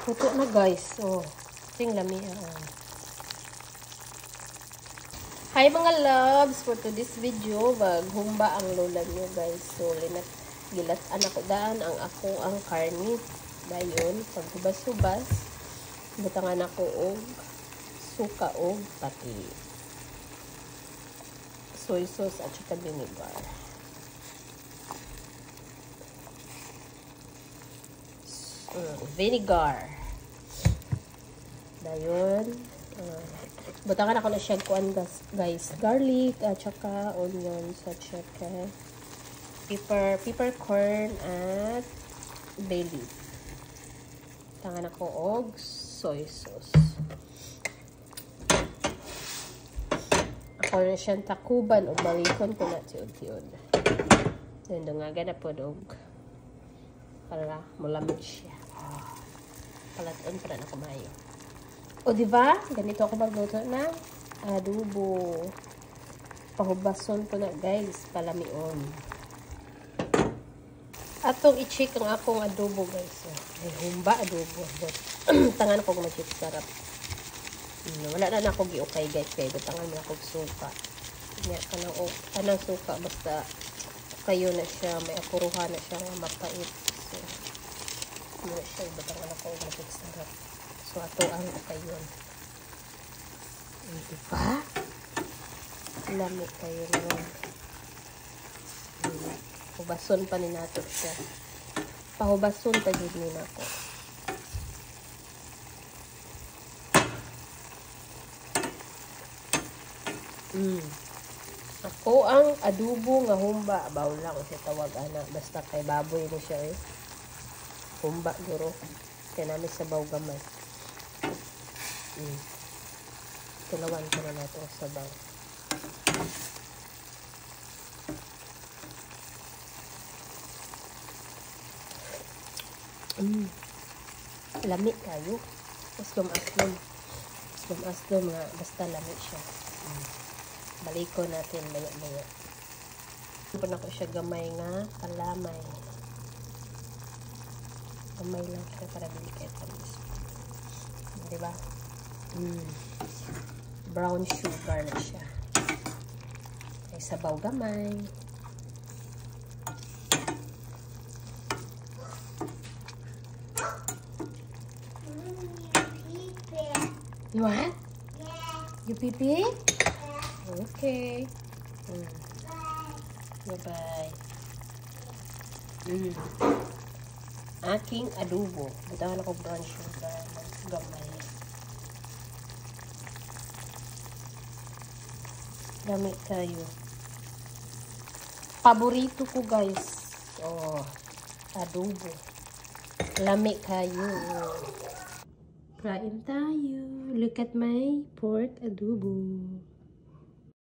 Puto na guys. Oh, ting lami. Hi mga loves, for today's video, maghumba ang lola nyo guys. So, gilataan ako daan ang karni. Dayon, paghubas-hubas, butangan ako og suka og pati soy sauce at saka vinegar. Vinegar. Dayon, butangan ako na siya kuan guys, garlic at saka onions at saka peppercorn at bay leaf. Butangan ako og soy sauce. Ako na siyang takuban o balikon ko na tiyon-tiyon. Then dungagan na po og para mulamig siya. Palaton pa na kumayo. O diba? Ganito ako magluto ng adobo. Pahubason ko na guys, palamion. Atong i-check ang akong adobo guys. Ay, humba adobo. Tangan ko mag-check sarap. Wala na ako giukay guys, kaya tangan na akong suka. Nya kanang suka basta kayo na siya, may apuruhan na siya mapait. So siya, ibatangan ako mag-check sarap. So ato ang kayon. Diba? Lamig kayo naman. Hubason pa ni nato siya. Pahubason pa din ni nato. Ako ang adobo nga humba. Baw lang siya tawag ana. Basta kay baboy mo siya eh. Humba guro. Kaya namin sa baw gamay. Tulawan ko na natin sa sabaw. Lamig kayo. Aslom-aslom. Aslom-aslom nga. Basta lamig siya. Balik ko natin maya-maya. Ipon ako siya gamay nga kalamay. Gamay lang siya para bili kayo tamis. Diba? Brown sugar na siya. Ay sabaw gamay. You what? You pipi? Okay. Bye-bye. Aking adobo. Butangan ako brown sugar. Gamay. Dami kayo. Paborito ko guys. Oh, adobo. Lami kayo. Kain tayo. Look at my pork adobo.